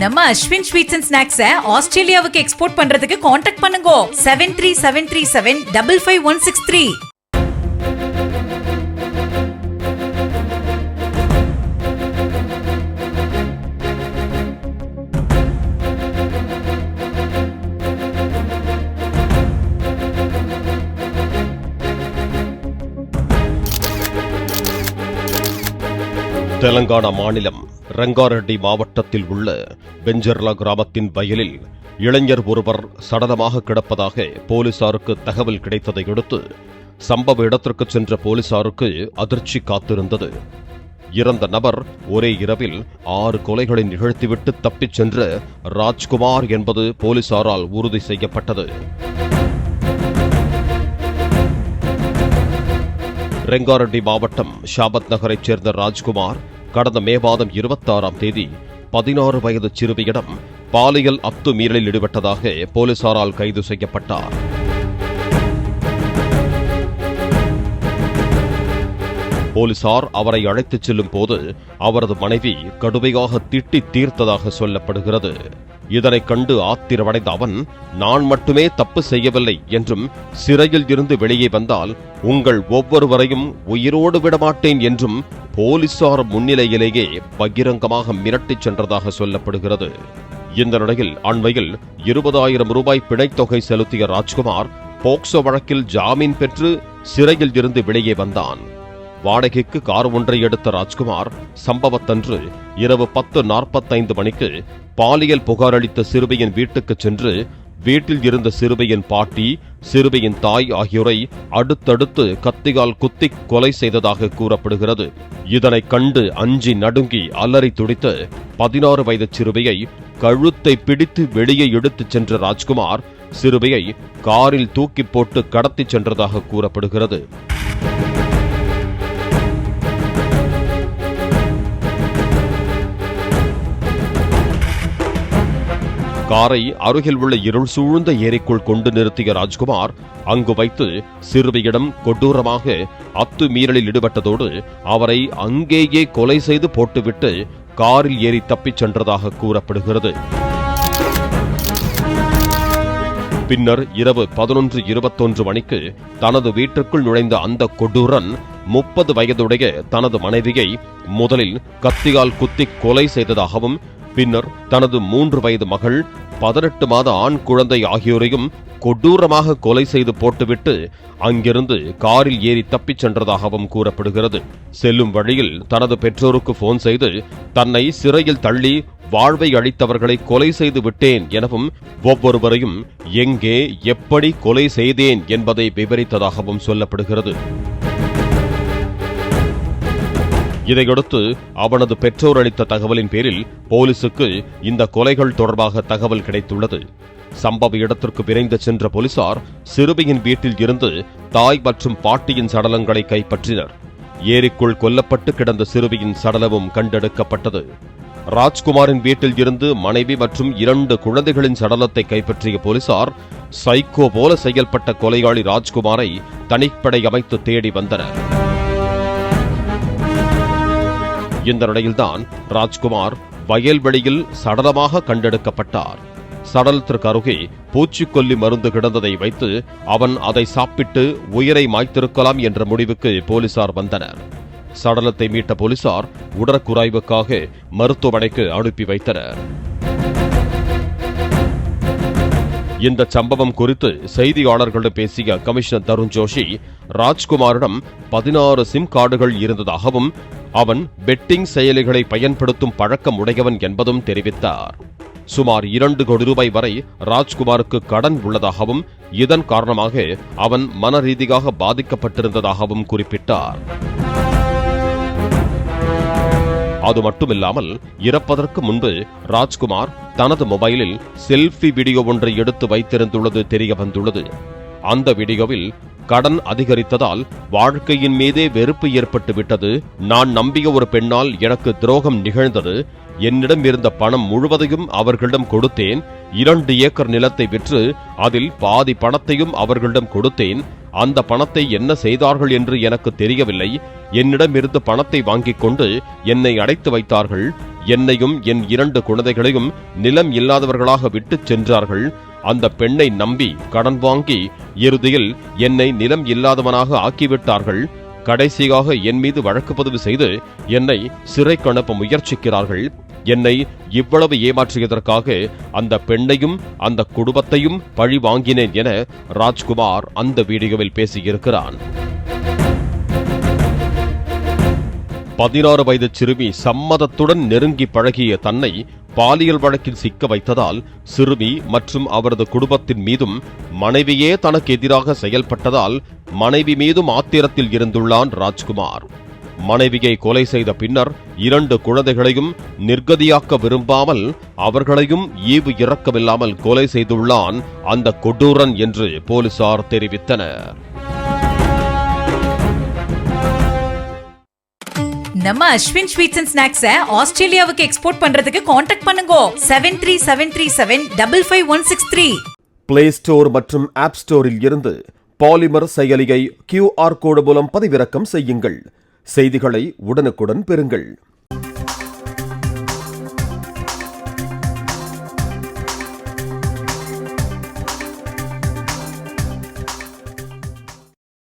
நம்ம Ashwin sweets and snacks ஆஸ்திரேலியாவுக்கு export பண்றதுக்கு கான்டாக்ட் பண்ணுங்க 7373755163. தெலங்கானா மாநிலம் ரங்காரெட்டி மாவட்டத்தில் உள்ள பெஞ்சர்லா கிராமத்தின் வயலில் இளைஞர் ஒருவர் சடலமாக கிடப்பதாக போலீசாருக்கு தகவல் கிடைத்ததையடுத்து சம்பவ இடத்திற்கு சென்ற போலீசாருக்கு அதிர்ச்சி காத்திருந்தது. இறந்த நபர் ஒரே இரவில் 6 கொலைகளை நிகழ்த்திவிட்டு தப்பிச் சென்ற ராஜ்குமார் என்பது போலீசாரால் உறுதி செய்யப்பட்டது. ரெங்காரெட்டி மாவட்டம் ஷாபத் நகரைச் சேர்ந்த ராஜ்குமார் கடந்த மே மாதம் 26ஆம் தேதி 16 வயது சிறுமியிடம் பாலியல் அத்துமீறலில் ஈடுபட்டதாக போலீசாரால் கைது செய்யப்பட்டார். போலீசார் அவரை அழைத்துச் செல்லும் போது அவரது மனைவி கடுமையாக திட்டி தீர்த்ததாக சொல்லப்படுகிறது. இதனைக் கண்டு ஆத்திரமடைந்த அவன், நான் மட்டுமே தப்பு செய்யவில்லை என்றும் சிறையில் இருந்து வெளியே வந்தால் உங்கள் ஒவ்வொருவரையும் உயிரோடு விடமாட்டேன் என்றும் போலீசார் முன்னிலையிலேயே பகிரங்கமாக மிரட்டிச் சென்றதாக சொல்லப்படுகிறது. இந்த நிலையில் அண்மையில் 20,000 ரூபாய் பிணைத்தொகை செலுத்திய ராஜ்குமார் போக்சோ வழக்கில் ஜாமீன் பெற்று சிறையில் இருந்து வெளியே வந்தான். வாடகைக்கு கார் ஒன்றை எடுத்த ராஜ்குமார் சம்பவத்தன்று இரவு 10:45 மணிக்கு பாலியல் புகார் அளித்த சிறுமியின் வீட்டுக்கு சென்று வீட்டில் இருந்த சிறுமியின் பாட்டி, சிறுமியின் தாய் ஆகியோரை அடுத்தடுத்து கத்தியால் குத்தி கொலை செய்ததாக கூறப்படுகிறது. இதனை கண்டு அஞ்சி நடுங்கி அலறி துடித்த 16 வயது சிறுமியை கழுத்தை பிடித்து வெளியே எடுத்துச் சென்ற ராஜ்குமார் சிறுமியை காரில் தூக்கி போட்டு கடத்திச் சென்றதாக கூறப்படுகிறது. காரை அருகில் உள்ள இருள் சூழ்ந்த ஏரிக்குள் கொண்டு நிறுத்திய ராஜ்குமார் அங்கு வைத்து சிறுமியிடம் கொடூரமாக அத்துமீறலில் ஈடுபட்டதோடு அவரை அங்கேயே கொலை செய்து போட்டுவிட்டு காரில் ஏறி தப்பிச் சென்றதாக கூறப்படுகிறது. பின்னர் இரவு 11:21 மணிக்கு தனது வீட்டிற்குள் நுழைந்த அந்த கொடூரன் 30 வயதுடைய தனது மனைவியை முதலில் கத்தியால் குத்தி கொலை செய்ததாகவும் பின்னர் தனது 3 வயது மகள், 18 மாத ஆண் குழந்தை ஆகியோரையும் கொடூரமாக கொலை செய்து போட்டுவிட்டு அங்கிருந்து காரில் ஏறி தப்பிச் சென்றதாகவும் கூறப்படுகிறது. செல்லும் வழியில் தனது பெற்றோருக்கு போன் செய்து தன்னை சிறையில் தள்ளி வாழ்வை அளித்தவர்களை கொலை செய்து விட்டேன் எனவும் ஒவ்வொருவரையும் எங்கே எப்படி கொலை செய்தேன் என்பதை விவரித்ததாகவும் சொல்லப்படுகிறது. இதையடுத்து அவனது பெற்றோர் அளித்த தகவலின் பேரில் போலீசுக்கு இந்த கொலைகள் தொடர்பாக தகவல் கிடைத்துள்ளது. சம்பவ இடத்திற்கு விரைந்து சென்ற போலீசார் சிறுமியின் வீட்டில் இருந்து தாய் மற்றும் பாட்டியின் சடலங்களை கைப்பற்றினர். ஏரிக்குள் கொல்லப்பட்டு கிடந்த சிறுமியின் சடலமும் கண்டெடுக்கப்பட்டது. ராஜ்குமாரின் வீட்டில் இருந்து மனைவி மற்றும் 2 குழந்தைகளின் சடலத்தை கைப்பற்றிய போலீசார் சைக்கோ போல செயல்பட்ட கொலையாளி ராஜ்குமாரை தனிப்படை அமைத்து தேடி வந்தனர். இந்த நிலையில்தான் ராஜ்குமார் வயல்வெளியில் சடலமாக கண்டெடுக்கப்பட்டார். சடலத்திற்கு அருகே பூச்சிக்கொல்லி மருந்து கிடந்ததை வைத்து அவன் அதை சாப்பிட்டு உயிரை மாய்த்திருக்கலாம் என்ற முடிவுக்கு போலீசார் வந்தனர். சடலத்தை மீட்ட போலீசார் உடற்குறாய்வுக்காக மருத்துவமனைக்கு அனுப்பி வைத்தனர். இந்த சம்பவம் குறித்து செய்தியாளர்களிடம் பேசிய கமிஷனர் தருண் ஜோஷி, ராஜ்குமாரிடம் 16 சிம் கார்டுகள் இருந்ததாகவும் அவன் பெட்டிங் செயலிகளை பயன்படுத்தும் பழக்கம் உடையவன் என்பதும் தெரிவித்தார். சுமார் 2 கோடி ரூபாய் வரை ராஜ்குமாருக்கு கடன் உள்ளதாகவும் இதன் காரணமாக அவன் மனரீதியாக பாதிக்கப்பட்டிருந்ததாகவும் குறிப்பிட்டார். அது மட்டுமில்லாமல் இறப்பதற்கு முன்பு ராஜ்குமார் தனது மொபைலில் செல்ஃபி வீடியோ ஒன்றை எடுத்து வைத்திருந்துள்ளது தெரிய வந்துள்ளது. அந்த வீடியோவில் கடன் அதிகரித்ததால் வாழ்க்கையின் மீதே வெறுப்பு ஏற்பட்டு விட்டது, நான் நம்பிய ஒரு பெண்ணால் எனக்கு துரோகம் நிகழ்ந்தது, என்னிடம் இருந்த பணம் முழுவதையும் அவர்களிடம் கொடுத்தேன், 2 ஏக்கர் நிலத்தை விற்று அதில் பாதி பணத்தையும் அவர்களிடம் கொடுத்தேன், அந்த பணத்தை என்ன செய்தார்கள் என்று எனக்கு தெரியவில்லை. என்னிடமிருந்து பணத்தை வாங்கிக் கொண்டு என்னை அடைத்து வைத்தார்கள். என்னையும் என் 2 குழந்தைகளையும் நிலம் இல்லாதவர்களாக விட்டுச் சென்றார்கள். அந்த பெண்ணை நம்பி கடன் வாங்கி இறுதியில் என்னை நிலம் இல்லாதவனாக ஆக்கிவிட்டார்கள். கடைசியாக என் மீது வழக்கு பதிவு செய்து என்னை சிறைக்கு அனுப்ப முயற்சிக்கிறார்கள். என்னை இவ்வளவு ஏமாற்றியதற்காக அந்த பெண்ணையும் அந்த குடும்பத்தையும் பழி வாங்கினேன் என ராஜ்குமார் அந்த வீடியோவில் பேசியிருக்கிறான். 16 வயது சிறுமி சம்மதத்துடன் நெருங்கி பழகிய தன்னை பாலியல் வழக்கில் சிக்க வைத்ததால் சிறுமி மற்றும் அவரது குடும்பத்தின் மீதும் மனைவியே தனக்கு எதிராக செயல்பட்டதால் மனைவி மீதும் ஆத்திரத்தில் இருந்துள்ளான் ராஜ்குமார். மனைவியை கொலை செய்த பின்னர் 2 குழந்தைகளையும் நிர்கதியாக்க விரும்பாமல் அவர்களையும் ஈவு இரக்கமில்லாமல் கொலை செய்துள்ளான் அந்த கொடூரன் என்று போலீசார் தெரிவித்தனர். நம்ம அஸ்வின் ஸ்வீட்ஸ் அண்ட் ஸ்நாக்ஸை ஆஸ்திரேலியாவுக்கு எக்ஸ்போர்ட் பண்றதுக்கு காண்டாக்ட் பண்ணுங்க 7373755163. பிளே ஸ்டோர் மற்றும் ஆப் ஸ்டோரில் இருந்து பாலிமர் செயலியை QR கோடு மூலம் பதிவிறக்கம் செய்யுங்கள். செய்திகளை உடனுக்குடன் பெறுங்கள்.